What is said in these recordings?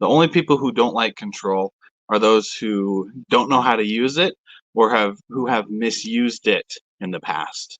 The only people who don't like control are those who don't know how to use it or have misused it in the past.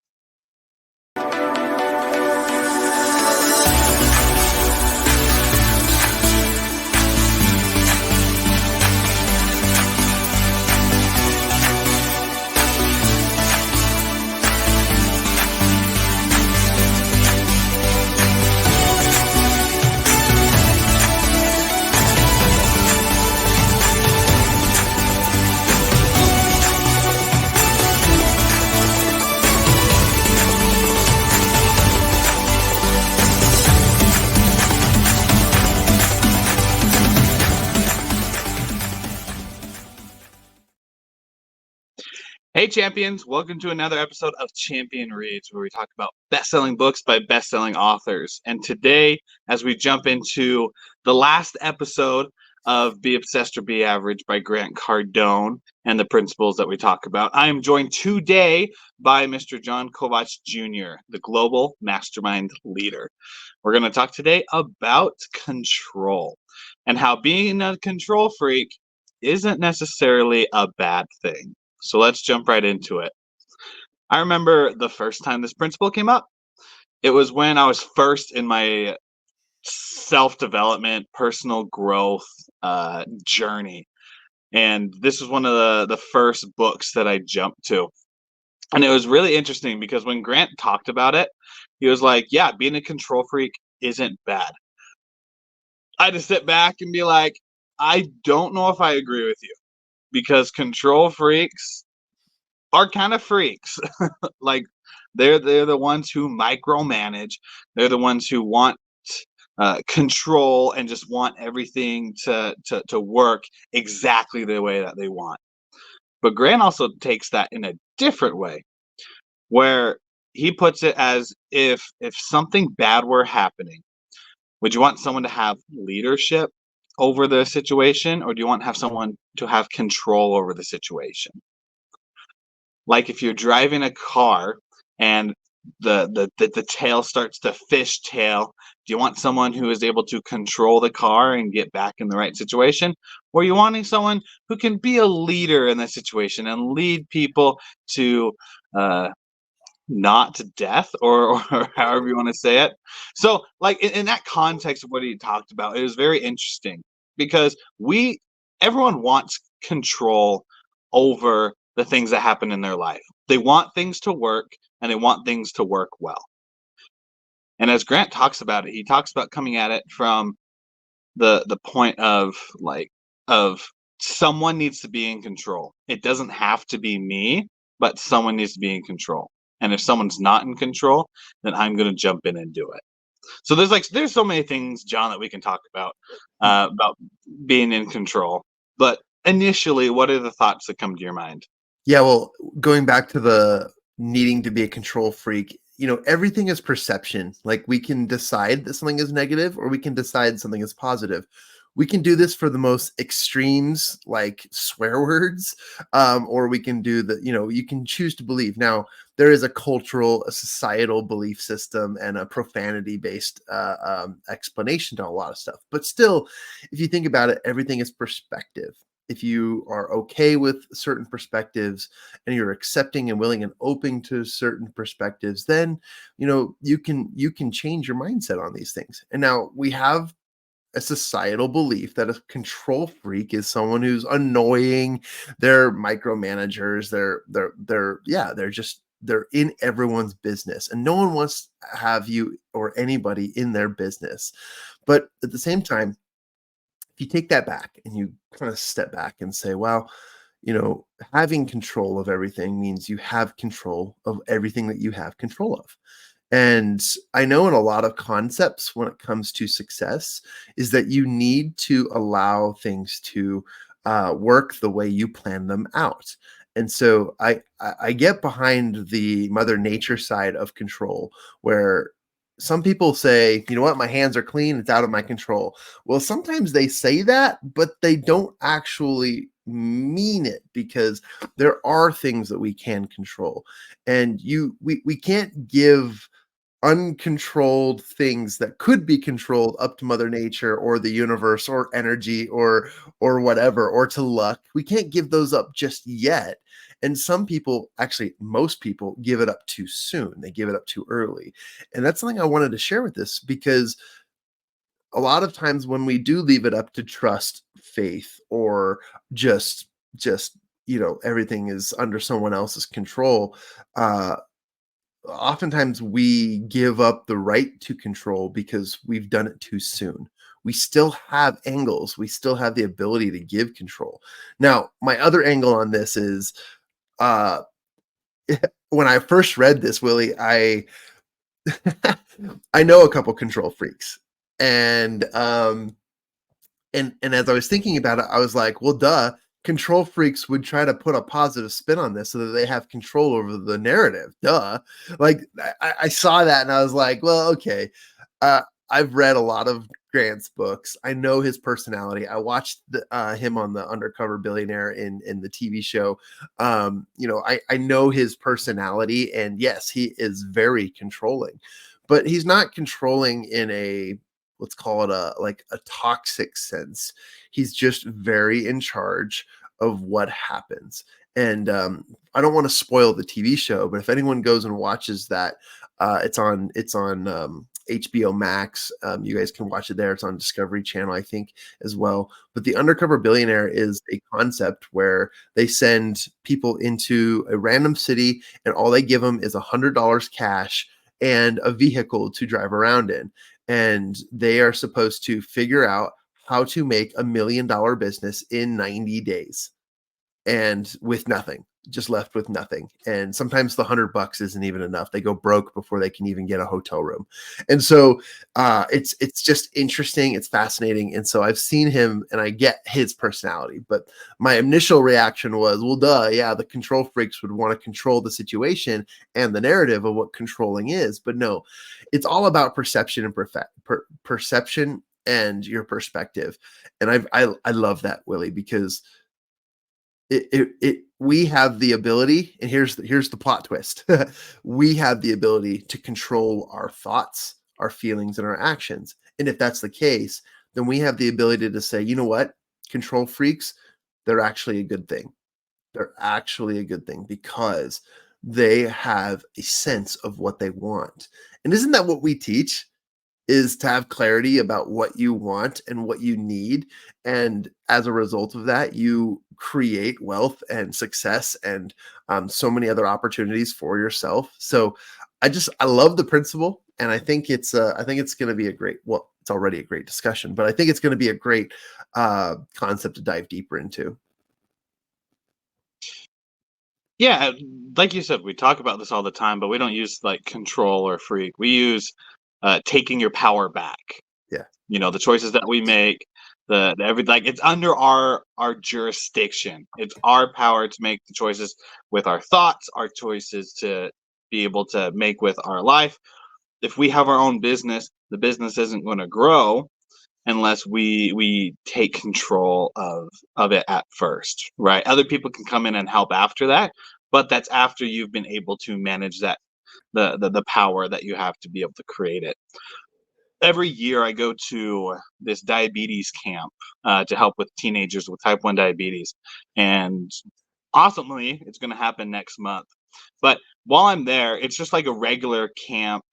Hey, champions, welcome to another episode of Champion Reads, where we talk about best-selling books by best-selling authors. And today, as we jump into the last episode of Be Obsessed or Be Average by Grant Cardone and the principles that we talk about, I am joined today by Mr. John Kovac Jr., the global mastermind leader. We're going to talk today about control and how being a control freak isn't necessarily a bad thing. So let's jump right into it. I remember the first time this principle came up. It was when I was first in my self-development, personal growth journey. And this was one of the first books that I jumped to. And it was really interesting because when Grant talked about it, he was like, yeah, being a control freak isn't bad. I had to sit back and be like, I don't know if I agree with you, because control freaks are kind of freaks. Like they're the ones who micromanage. They're the ones who want control and just want everything to work exactly the way that they want. But Grant also takes that in a different way, where he puts it as if something bad were happening, would you want someone to have leadership over the situation, or do you want to have someone to have control over the situation? Like if you're driving a car and the tail starts to fishtail, do you want someone who is able to control the car and get back in the right situation? Or are you wanting someone who can be a leader in that situation and lead people to not to death, or however you want to say it? So like in that context of what he talked about, it was very interesting because everyone wants control over the things that happen in their life. They want things to work and they want things to work well. And as Grant talks about it, he talks about coming at it from the point of someone needs to be in control. It doesn't have to be me, but someone needs to be in control. And if someone's not in control, then I'm going to jump in and do it. So there's so many things, John, that we can talk about being in control. But initially, what are the thoughts that come to your mind? Yeah, well, going back to the needing to be a control freak, everything is perception. Like we can decide that something is negative or we can decide something is positive. We can do this for the most extremes, like swear words, or we can do you can choose to believe. Now, there is a societal belief system and a profanity-based explanation to a lot of stuff. But still, if you think about it, everything is perspective. If you are okay with certain perspectives and you're accepting and willing and open to certain perspectives, then you can change your mindset on these things. And now we have a societal belief that a control freak is someone who's annoying. They're micromanagers. They're in everyone's business, and no one wants to have you or anybody in their business. But at the same time, if you take that back and you kind of step back and say, well, having control of everything means you have control of everything that you have control of. And I know in a lot of concepts when it comes to success is that you need to allow things to work the way you plan them out. And so I get behind the Mother Nature side of control, where some people say, you know what, my hands are clean, it's out of my control. Well, sometimes they say that, but they don't actually mean it, because there are things that we can control. And we can't give uncontrolled things that could be controlled up to mother nature or the universe or energy or whatever, or to luck. We can't give those up just yet. And some people, actually most people, give it up too soon. They give it up too early. And that's something I wanted to share with this, because a lot of times when we do leave it up to trust, faith, or just everything is under someone else's control, uh oftentimes we give up the right to control because we've done it too soon. We still have angles. We still have the ability to give control. Now, my other angle on this is, uh when I first read this, Willie, I know a couple control freaks. And as I was thinking about it, I was like, well, duh, control freaks would try to put a positive spin on this so that they have control over the narrative. Duh. Like I saw that and I was like, well, okay. Uh, I've read a lot of Grant's books. I know his personality. I watched him on the Undercover Billionaire in the TV show. I know his personality, and yes, he is very controlling, but he's not controlling in a, let's call it a, like a toxic sense. He's just very in charge of what happens. And I don't want to spoil the TV show, but if anyone goes and watches that, it's on HBO Max. You guys can watch it there. It's on Discovery Channel, I think, as well. But the Undercover Billionaire is a concept where they send people into a random city, and all they give them is $100 cash and a vehicle to drive around in, and they are supposed to figure out how to make $1 million business in 90 days, and with nothing, just left with nothing. And sometimes the $100 isn't even enough. They go broke before they can even get a hotel room. And so it's just interesting. It's fascinating. And so I've seen him and I get his personality. But my initial reaction was, well, duh, yeah, the control freaks would want to control the situation and the narrative of what controlling is. But no, it's all about perception and perception and your perspective. And I love that, Willie, because we have the ability, and here's the plot twist. We have the ability to control our thoughts, our feelings, and our actions. And if that's the case, then we have the ability to say, you know what, control freaks, they're actually a good thing. They're actually a good thing because they have a sense of what they want. And isn't that what we teach? Is to have clarity about what you want and what you need. And as a result of that, you create wealth and success and so many other opportunities for yourself. So I love the principle, and I think it's going to be a great, well, it's already a great discussion, but I think it's going to be a great concept to dive deeper into. Yeah, like you said, we talk about this all the time, but we don't use like control or freak. We use taking your power back. Yeah. The choices that we make, the every like it's under our jurisdiction. It's our power to make the choices with our thoughts, our choices to be able to make with our life. If we have our own business, the business isn't going to grow unless we take control of it at first, right? Other people can come in and help after that, but that's after you've been able to manage that the power that you have to be able to create it. Every year I go to this diabetes camp to help with teenagers with type 1 diabetes. And awesomely, it's going to happen next month. But while I'm there, it's just like a regular camp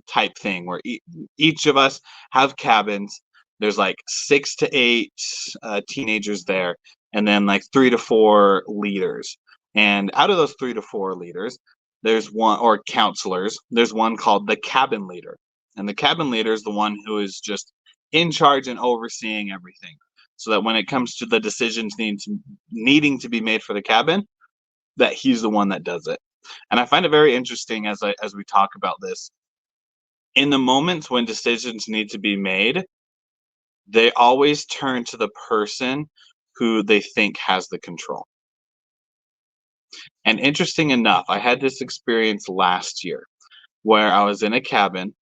type thing where each of us have cabins. There's like 6 to 8 teenagers there, and then like 3 to 4 leaders. And out of those 3 to 4 leaders, there's one, or counselors, there's one called the cabin leader. And the cabin leader is the one who is just in charge and overseeing everything. So that when it comes to the decisions needing to be made for the cabin, that he's the one that does it. And I find it very interesting as we talk about this. In the moments when decisions need to be made, they always turn to the person who they think has the control. And interesting enough, I had this experience last year where I was in a cabin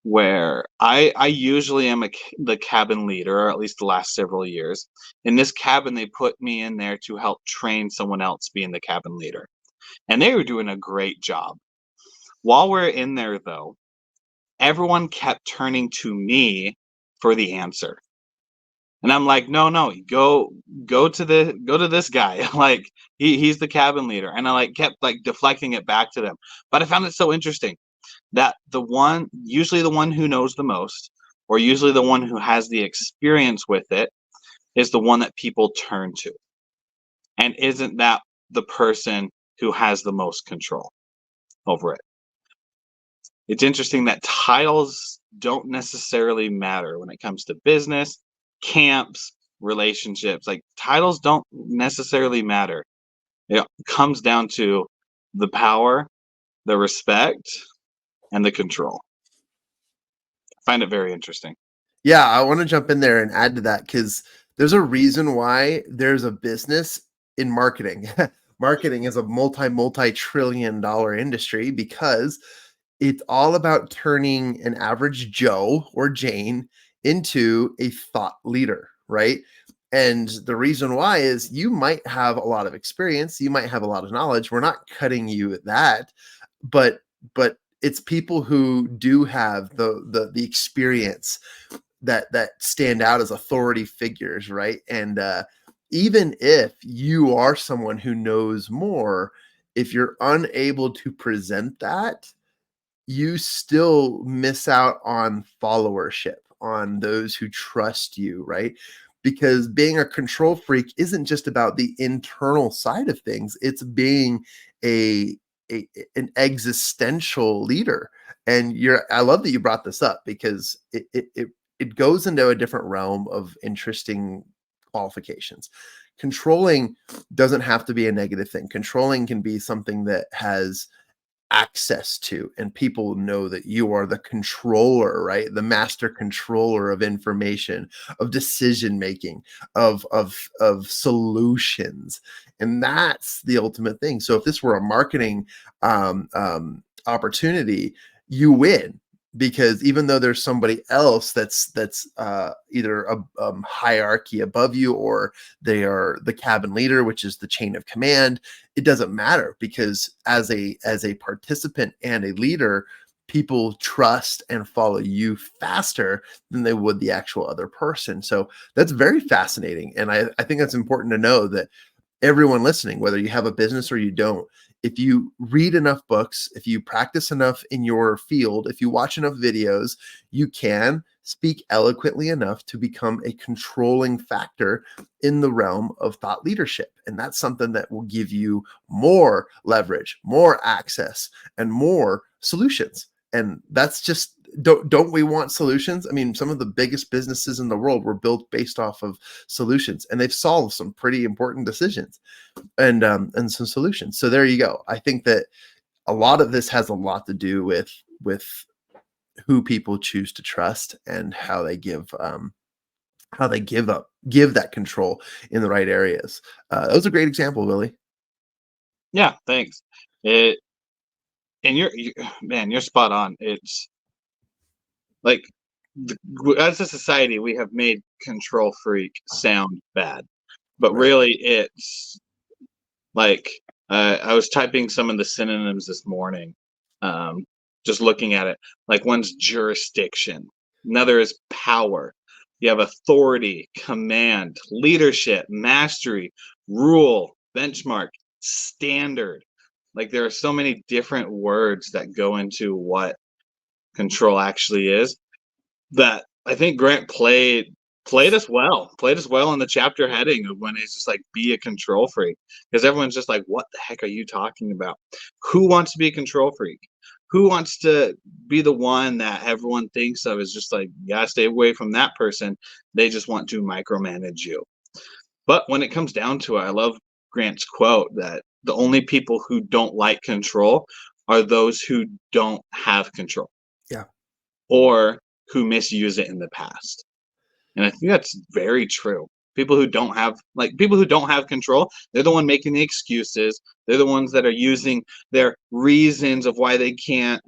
where I usually am the cabin leader, or at least the last several years. In this cabin, they put me in there to help train someone else being the cabin leader. And they were doing a great job. While we're in there, though, everyone kept turning to me for the answer. And I'm like, no, no, go to this guy. Like he's the cabin leader. And I like kept like deflecting it back to them. But I found it so interesting that usually the one who knows the most, or usually the one who has the experience with it, is the one that people turn to. And isn't that the person who has the most control over it? It's interesting that titles don't necessarily matter when it comes to business, camps, relationships. Like titles don't necessarily matter. It comes down to the power, the respect, and the control. I find it very interesting. Yeah, I want to jump in there and add to that because there's a reason why there's a business in marketing. Marketing is a multi-trillion dollar industry because it's all about turning an average Joe or Jane into a thought leader, right? And the reason why is you might have a lot of experience, you might have a lot of knowledge. We're not cutting you at that, but it's people who do have the experience that stand out as authority figures, right? And even if you are someone who knows more, if you're unable to present that, you still miss out on followership, on those who trust you, right? Because being a control freak isn't just about the internal side of things, it's being a, an existential leader. And I love that you brought this up because it goes into a different realm of interesting qualifications. Controlling doesn't have to be a negative thing. Controlling can be something that has access to, and people know that you are the controller, right? The master controller of information, of decision making, of solutions. And that's the ultimate thing. So if this were a marketing opportunity, you win, because even though there's somebody else that's either a hierarchy above you, or they are the cabin leader, which is the chain of command, it doesn't matter, because as a participant and a leader, people trust and follow you faster than they would the actual other person. So that's very fascinating, and I think that's important to know that everyone listening, whether you have a business or you don't, if you read enough books, if you practice enough in your field, if you watch enough videos, you can speak eloquently enough to become a controlling factor in the realm of thought leadership. And that's something that will give you more leverage, more access, and more solutions. And that's just, don't we want solutions? I mean, some of the biggest businesses in the world were built based off of solutions, and they've solved some pretty important decisions and some solutions. So there you go. I think that a lot of this has a lot to do with who people choose to trust, and how they give that control in the right areas. That was a great example, Willie. Yeah, thanks. It and man, you're spot on. It's like as a society, we have made control freak sound bad, but Right. really, it's like I was typing some of the synonyms this morning, um, just looking at it. Like one's jurisdiction, another is power. You have authority, command, leadership, mastery, rule, benchmark, standard. Like there are so many different words that go into what control actually is, that I think Grant played us well in the chapter heading of when he's just like, be a control freak, because everyone's just like, what the heck are you talking about? Who wants to be a control freak? Who wants to be the one that everyone thinks of as just like, you gotta stay away from that person? They just want to micromanage you. But when it comes down to it, I love Grant's quote that the only people who don't like control are those who don't have control, Yeah. or who misuse it in the past. And I think that's very true. People who don't have control, they're the one making the excuses. They're the ones that are using their reasons of why they can't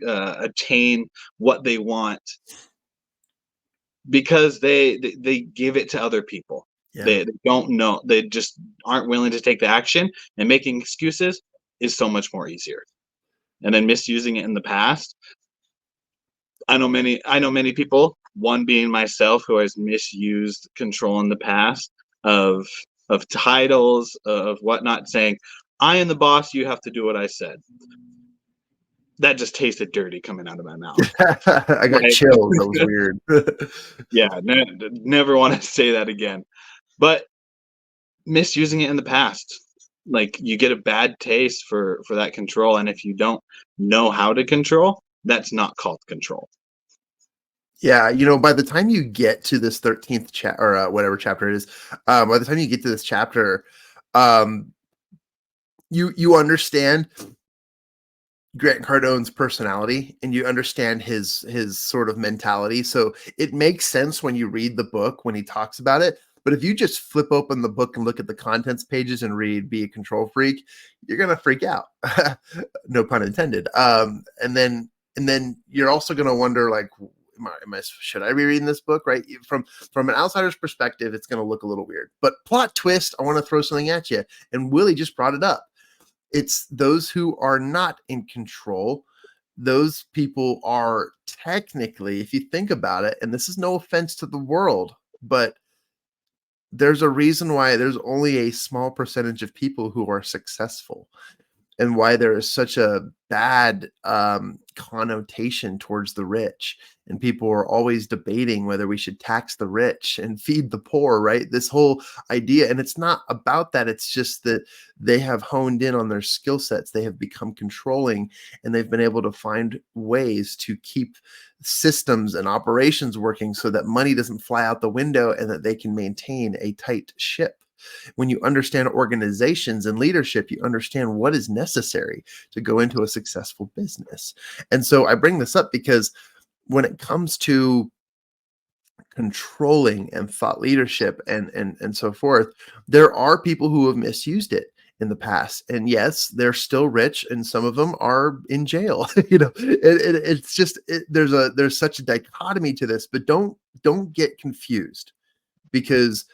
attain what they want, because they give it to other people. Yeah. They don't know. They just aren't willing to take the action, and making excuses is so much more easier. And then misusing it in the past, I know many people, one being myself, who has misused control in the past of titles, of whatnot, saying, "I am the boss, you have to do what I said." That just tasted dirty coming out of my mouth. I got Like, chills. That was weird. yeah, never want to say that again. But misusing it in the past, like, you get a bad taste for that control, and if you don't know how to control, that's not called control. Yeah, by the time you get to this 13th chat or whatever chapter it is, by the time you get to this chapter, um, you understand Grant Cardone's personality and you understand his sort of mentality. So it makes sense when you read the book when he talks about it. But if you just flip open the book and look at the contents pages and read "Be a Control Freak," you're gonna freak out. No pun intended. And then you're also gonna wonder, like, should I be reading this book? Right? From an outsider's perspective, it's gonna look a little weird. But plot twist, I want to throw something at you. And Willie just brought it up. It's those who are not in control. Those people are technically, if you think about it, and this is no offense to the world, but there's a reason why there's only a small percentage of people who are successful, and why there is such a bad connotation towards the rich. And people are always debating whether we should tax the rich and feed the poor, right? This whole idea. And it's not about that. It's just that they have honed in on their skill sets. They have become controlling, and they've been able to find ways to keep systems and operations working so that money doesn't fly out the window and that they can maintain a tight ship. When you understand organizations and leadership, you understand what is necessary to go into a successful business. And so I bring this up because when it comes to controlling and thought leadership and so forth, there are people who have misused it in the past. And yes, they're still rich, and some of them are in jail. It's just there's such a dichotomy to this, but don't get confused, because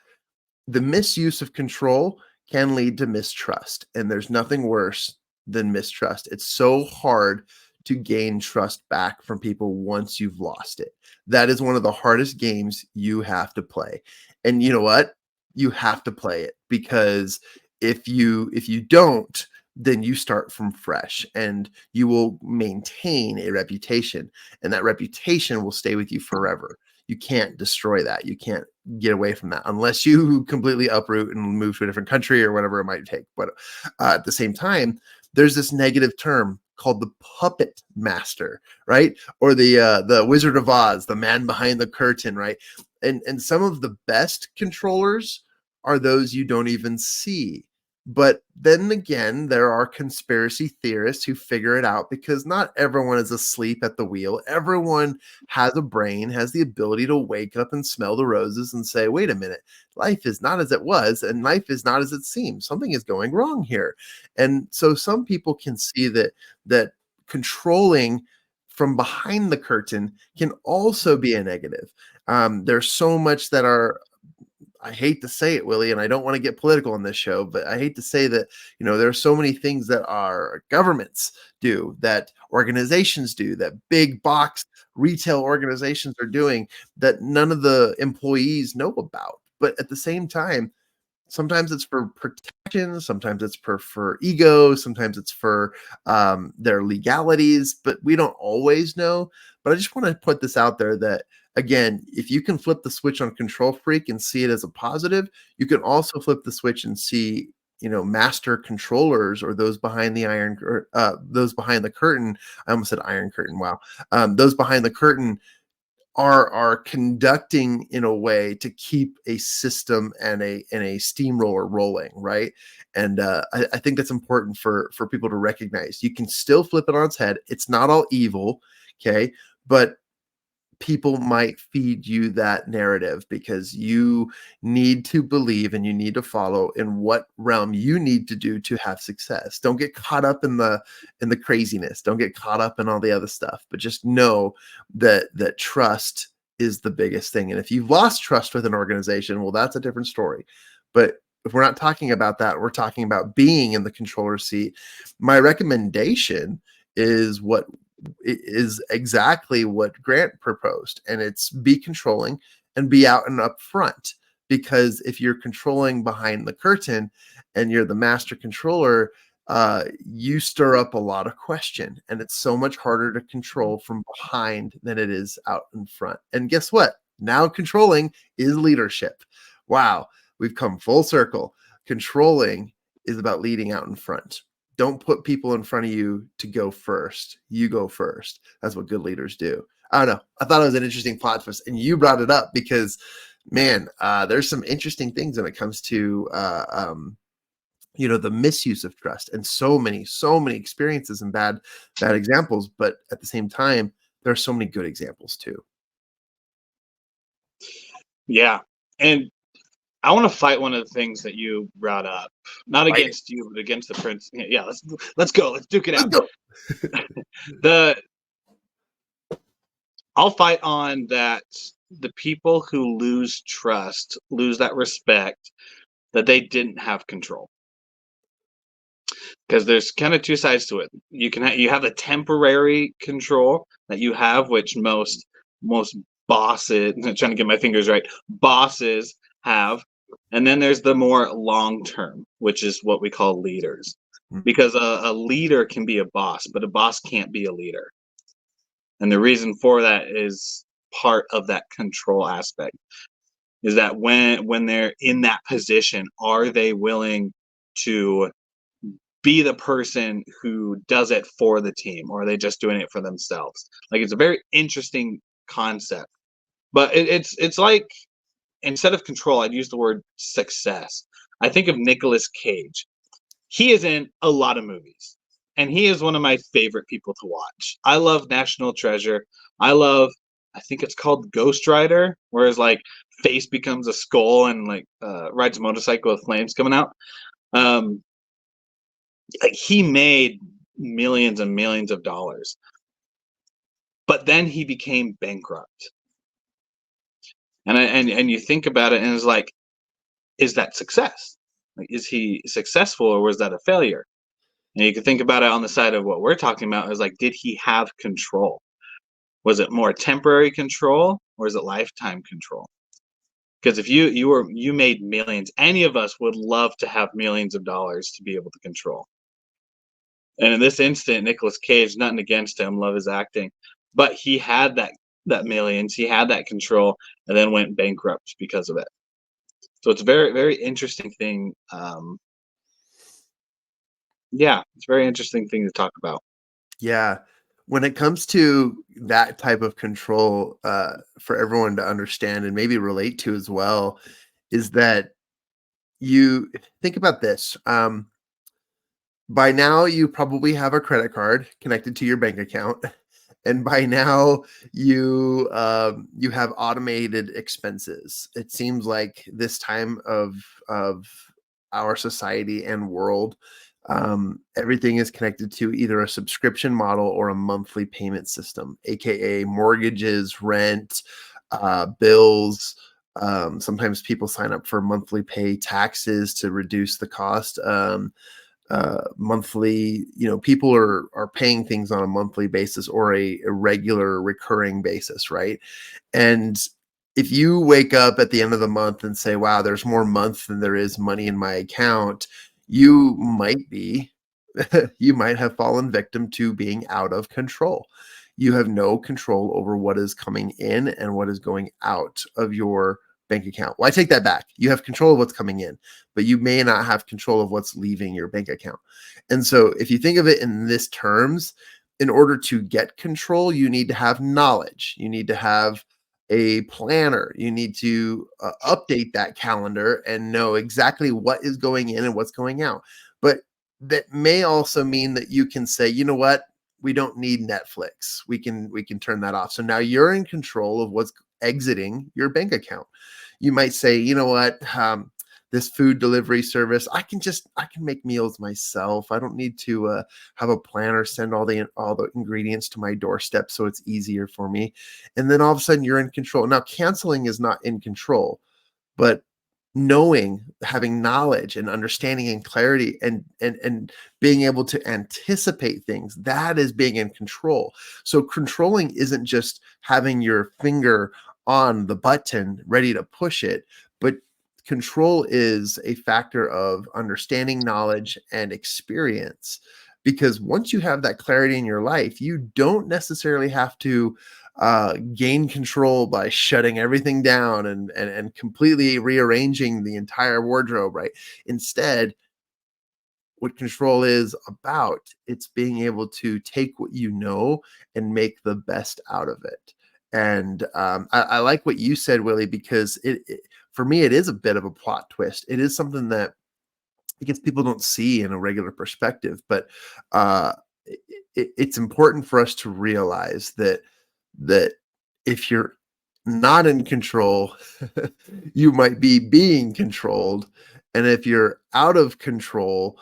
the misuse of control can lead to mistrust, and there's nothing worse than mistrust. It's so hard to gain trust back from people once you've lost it. That is one of the hardest games you have to play. And you know what? You have to play it, because if you don't, then you start from fresh, and you will maintain a reputation, and that reputation will stay with you forever. You can't destroy that. You can't get away from that unless you completely uproot and move to a different country or whatever it might take. But at the same time, there's this negative term called the puppet master, right? Or the Wizard of Oz, the man behind the curtain, right? And some of the best controllers are those you don't even see. But then again, there are conspiracy theorists who figure it out, because not everyone is asleep at the wheel. Everyone has a brain, has the ability to wake up and smell the roses and say, wait a minute, life is not as it was, and life is not as it seems. Something is going wrong here. And so some people can see that controlling from behind the curtain can also be a negative. There's so much that are, I hate to say it, Willie, and I don't want to get political on this show, but I hate to say that, there are so many things that our governments do, that organizations do, that big box retail organizations are doing, that none of the employees know about. But at the same time, sometimes it's for protection, sometimes it's for ego, sometimes it's for their legalities, but we don't always know. But I just want to put this out there that, again, if you can flip the switch on control freak and see it as a positive, you can also flip the switch and see, master controllers, or those behind the those behind the curtain. I almost said iron curtain. Wow. Those behind the curtain are conducting in a way to keep a system and a steamroller rolling, right? And I think that's important for people to recognize. You can still flip it on its head. It's not all evil, okay? But people might feed you that narrative because you need to believe and you need to follow in what realm you need to do to have success. Don't get caught up in the craziness. Don't get caught up in all the other stuff, but just know that trust is the biggest thing. And if you've lost trust with an organization, well, that's a different story. But if we're not talking about that, we're talking about being in the controller seat. My recommendation is what is exactly what Grant proposed, and it's be controlling and be out and up front. Because if you're controlling behind the curtain and you're the master controller, you stir up a lot of question, and it's so much harder to control from behind than it is out in front. And guess what? Now controlling is leadership. Wow, we've come full circle. Controlling is about leading out in front. Don't put people in front of you to go first. You go first. That's what good leaders do. I don't know. I thought it was an interesting plot twist, and you brought it up because, man, there's some interesting things when it comes to the misuse of trust, and so many experiences and bad examples. But at the same time, there are so many good examples too. Yeah. And I want to fight one of the things that you brought up, not Fight it. against you, but against the prince. Yeah, let's go. Let's duke it Let's out. go. The I'll fight on that the people who lose trust, lose that respect, that they didn't have control. Because there's kind of two sides to it. You have the temporary control that you have, which most bosses, I'm trying to get my fingers right, bosses have, and then there's the more long term, which is what we call leaders. Mm. Because a leader can be a boss, but a boss can't be a leader, and the reason for that is part of that control aspect. Is that when they're in that position, are they willing to be the person who does it for the team, or are they just doing it for themselves? Like, it's a very interesting concept, but it's like, instead of control, I'd use the word success. I think of Nicolas Cage. He is in a lot of movies, and he is one of my favorite people to watch. I love National Treasure. I love, I think it's called Ghost Rider, where his like face becomes a skull and like rides a motorcycle with flames coming out. Um, like, he made millions and millions of dollars, but then he became bankrupt. And you think about it, and it's like, is that success? Like, is he successful, or was that a failure? And you can think about it on the side of what we're talking about, is like, did he have control? Was it more temporary control, or is it lifetime control? Because if you made millions, any of us would love to have millions of dollars to be able to control. And in this instant, Nicolas Cage, nothing against him, love his acting, but he had that millions, he had that control, and then went bankrupt because of it. So it's a very, very interesting thing. Yeah, it's a very interesting thing to talk about. Yeah. When it comes to that type of control, for everyone to understand and maybe relate to as well, is that you think about this. By now, you probably have a credit card connected to your bank account, and by now you have automated expenses. It seems like this time of our society and world, everything is connected to either a subscription model or a monthly payment system, aka mortgages, rent, bills. Sometimes people sign up for monthly pay taxes to reduce the cost. Monthly, people are paying things on a monthly basis or a regular recurring basis, right? And if you wake up at the end of the month and say, wow, there's more month than there is money in my account, you might be you might have fallen victim to being out of control. You have no control over what is coming in and what is going out of your bank account. Well, I take that back. You have control of what's coming in, but you may not have control of what's leaving your bank account. And so if you think of it in this terms, in order to get control, you need to have knowledge. You need to have a planner. You need to update that calendar and know exactly what is going in and what's going out. But that may also mean that you can say, you know what? We don't need Netflix. We can turn that off. So now you're in control of what's exiting your bank account. You might say, you know what, this food delivery service, I can make meals myself. I don't need to have a planner send all the ingredients to my doorstep, so it's easier for me. And then all of a sudden you're in control. Now canceling is not in control, but knowing, having knowledge and understanding and clarity and being able to anticipate things, that is being in control. So controlling isn't just having your finger on the button ready to push it, but control is a factor of understanding, knowledge, and experience. Because once you have that clarity in your life, you don't necessarily have to gain control by shutting everything down and completely rearranging the entire wardrobe, right? Instead, what control is about, it's being able to take what you know and make the best out of it. And I like what you said, Willie, because for me, it is a bit of a plot twist. It is something that I guess people don't see in a regular perspective, but uh, it's important for us to realize that if you're not in control, you might be being controlled. And if you're out of control,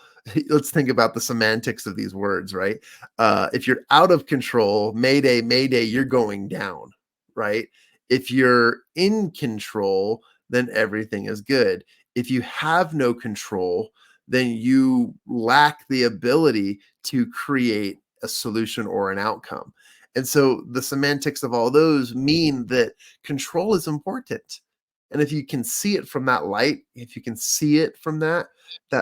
let's think about the semantics of these words, right? If you're out of control, mayday, mayday, you're going down, right? If you're in control, then everything is good. If you have no control, then you lack the ability to create a solution or an outcome. And so the semantics of all those mean that control is important. And if you can see it from that light, if you can see it from that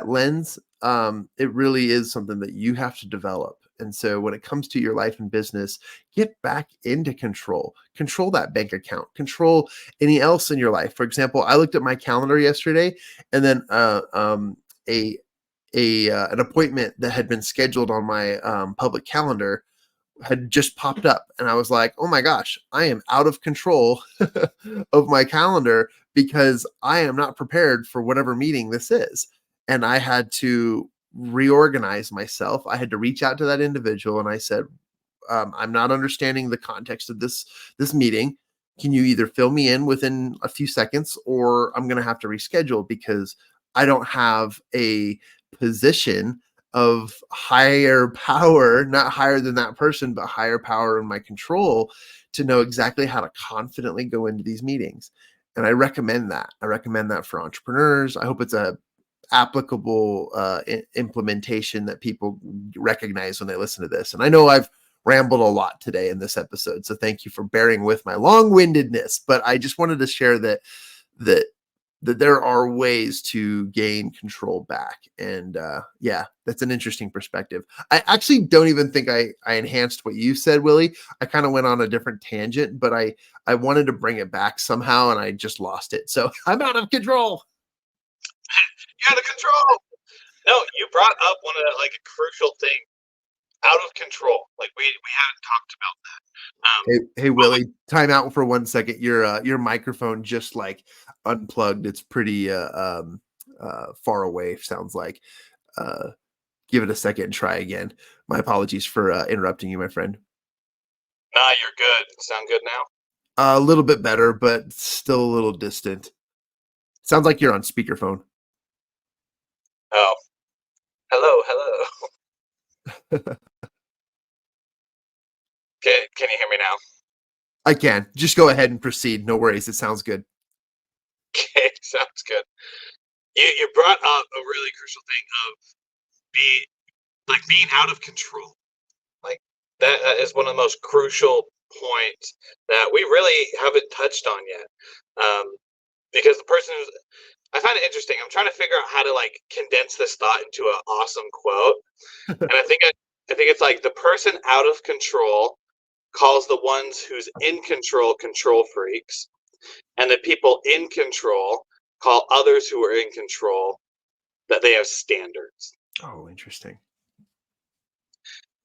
lens, it really is something that you have to develop. And so when it comes to your life and business, get back into control. Control that bank account. Control any else in your life. For example, I looked at my calendar yesterday, and then a an appointment that had been scheduled on my public calendar had just popped up, and I was like, "Oh my gosh, I am out of control of my calendar because I am not prepared for whatever meeting this is." And I had to reorganize myself. I had to reach out to that individual and I said, I'm not understanding the context of this meeting. Can you either fill me in within a few seconds, or I'm going to have to reschedule because I don't have a position of higher power, not higher than that person, but higher power in my control to know exactly how to confidently go into these meetings. And I recommend that. I recommend that for entrepreneurs. I hope it's a applicable implementation that people recognize when they listen to this. And I know I've rambled a lot today in this episode, so thank you for bearing with my long-windedness. But I just wanted to share that that there are ways to gain control back. And yeah, that's an interesting perspective. I actually don't even think I enhanced what you said, Willie. I kind of went on a different tangent, but I wanted to bring it back somehow and I just lost it. So I'm out of control. You're out of control. No, you brought up one of the, like, a crucial thing. Out of control. Like, we haven't talked about that. Hey, But like, Willie, time out for 1 second. Your microphone just like unplugged. It's pretty far away, sounds like. Uh Give it a second and try again. My apologies for interrupting you, my friend. nah, you're good. Sound good now? A little bit better, but still a little distant. Sounds like you're on speakerphone. Oh, hello, hello. Okay, can you hear me now? I can. Just go ahead and proceed. No worries. It sounds good. Okay, sounds good. You brought up a really crucial thing of be being out of control. Like, that is one of the most crucial points that we really haven't touched on yet. Because the person who's I find it interesting. I'm trying to figure out how to like condense this thought into an awesome quote. And I think it's like the person out of control calls the ones who's in control freaks, and the people in control call others who are in control that they have standards. Oh, interesting.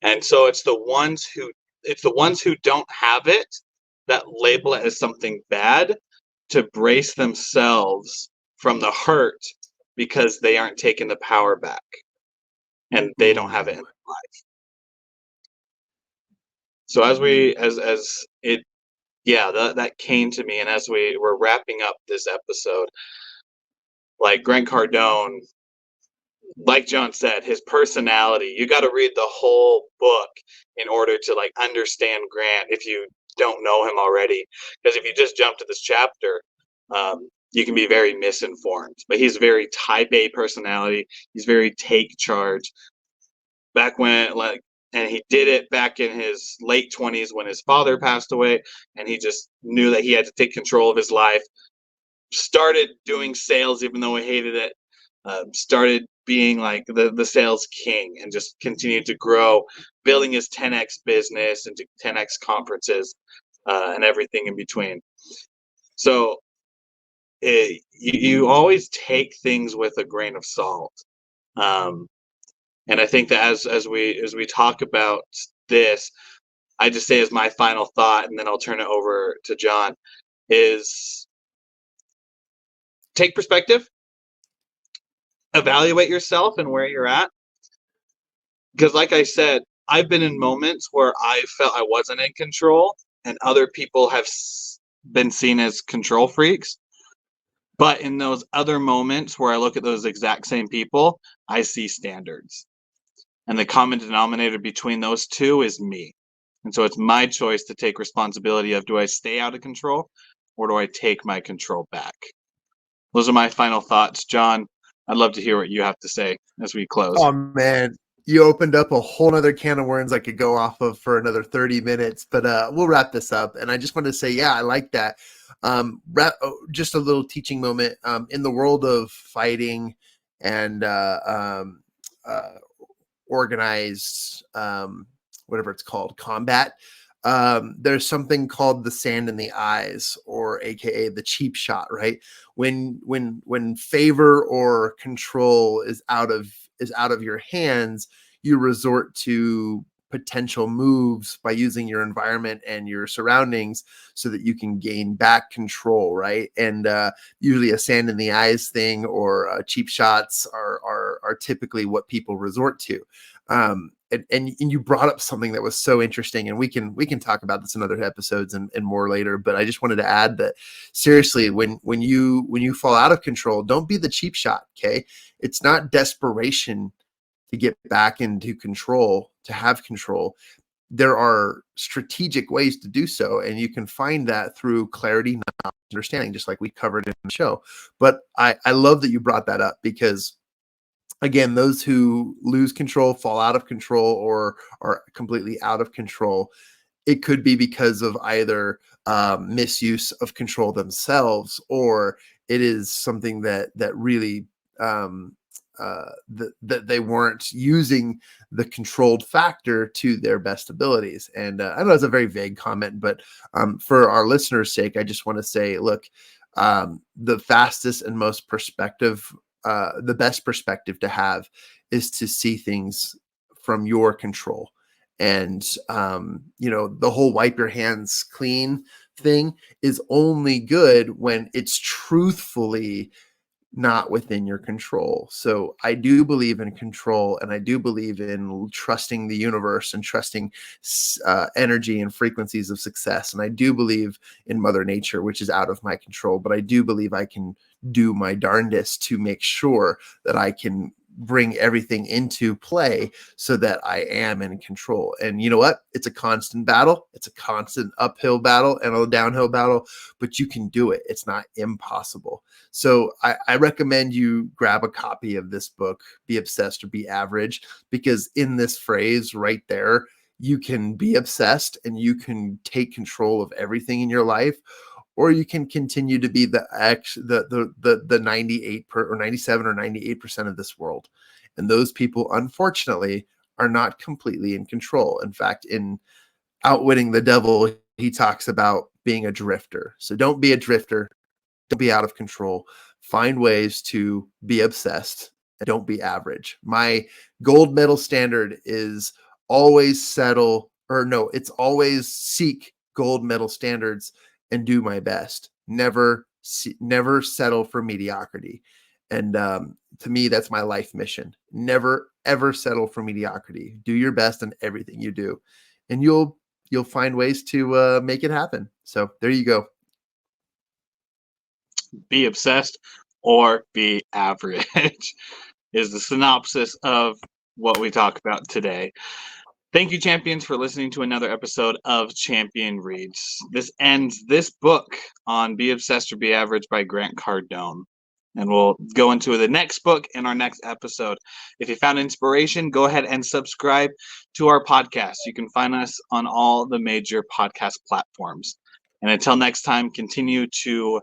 And so it's the ones who don't have it that label it as something bad to brace themselves from the hurt because they aren't taking the power back and they don't have it in Ooh. their life. So as it yeah, that came to me, and as we were wrapping up this episode, like Grant Cardone, like John said, his personality, you got to read the whole book in order to like understand Grant if you don't know him already. Because if you just jump to this chapter, you can be very misinformed. But he's a very type A personality. He's very take charge. Back when like and he did it back in his late 20s when his father passed away, and he just knew that he had to take control of his life. Started doing sales even though he hated it. Started being like the sales king and just continued to grow, building his 10x business into 10x conferences and everything in between. So you always take things with a grain of salt. Um, and I think that as we talk about this, I just say as my final thought, and then I'll turn it over to John, is take perspective, evaluate yourself and where you're at. Because, like I said, I've been in moments where I felt I wasn't in control, and other people have been seen as control freaks. But in those other moments where I look at those exact same people, I see standards. And the common denominator between those two is me. And so it's my choice to take responsibility of, do I stay out of control or do I take my control back? Those are my final thoughts. John, I'd love to hear what you have to say as we close. Oh man, you opened up a whole other can of worms I could go off of for another 30 minutes, but we'll wrap this up. And I just wanted to say, yeah, I like that. Just a little teaching moment in the world of fighting and organized, whatever it's called, combat. There's something called the sand in the eyes, or AKA the cheap shot, right? When favor or control is out of your hands, you resort to potential moves by using your environment and your surroundings so that you can gain back control, right? And usually a sand in the eyes thing or cheap shots are typically what people resort to. And you brought up something that was so interesting, and we can talk about this in other episodes and more later, but I just wanted to add that seriously, when you fall out of control, don't be the cheap shot. Okay, it's not desperation to get back into control, to have control. There are strategic ways to do so, and you can find that through clarity, knowledge, understanding, just like we covered in the show. But I love that you brought that up, because again, those who lose control, fall out of control, or are completely out of control, it could be because of either misuse of control themselves, or it is something that really that they weren't using the controlled factor to their best abilities. And I know it's a very vague comment, but for our listeners' sake, I just want to say, look, the fastest and most perspective, the best perspective to have is to see things from your control. And the whole wipe your hands clean thing is only good when it's truthfully not within your control. So I do believe in control, and I do believe in trusting the universe and trusting energy and frequencies of success. And I do believe in Mother Nature, which is out of my control, but I do believe I can do my darndest to make sure that I can bring everything into play so that I am in control. And you know what? It's a constant battle. It's a constant uphill battle and a downhill battle, but you can do it. It's not impossible. So I recommend you grab a copy of this book, Be Obsessed or Be Average, because in this phrase right there, you can be obsessed and you can take control of everything in your life, or you can continue to be the 98 or 97 or 98% of this world. And those people, unfortunately, are not completely in control. In fact, in Outwitting the Devil, he talks about being a drifter. So don't be a drifter. Don't be out of control. Find ways to be obsessed and don't be average. My gold medal standard is always it's always seek gold medal standards and do my best. Never settle for mediocrity. And to me, that's my life mission. Never, ever settle for mediocrity. Do your best in everything you do, and you'll find ways to make it happen. So there you go. Be obsessed or be average is the synopsis of what we talk about today. Thank you, champions, for listening to another episode of Champion Reads. This ends this book on Be Obsessed or Be Average by Grant Cardone. And we'll go into the next book in our next episode. If you found inspiration, go ahead and subscribe to our podcast. You can find us on all the major podcast platforms. And until next time, continue to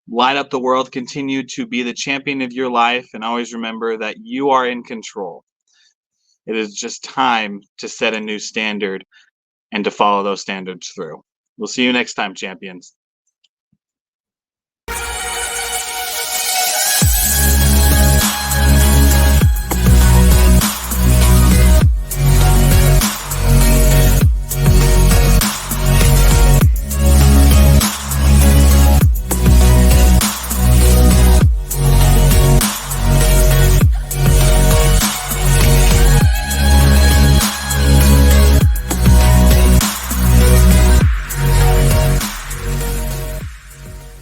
light up the world, continue to be the champion of your life, and always remember that you are in control. It is just time to set a new standard and to follow those standards through. We'll see you next time, champions.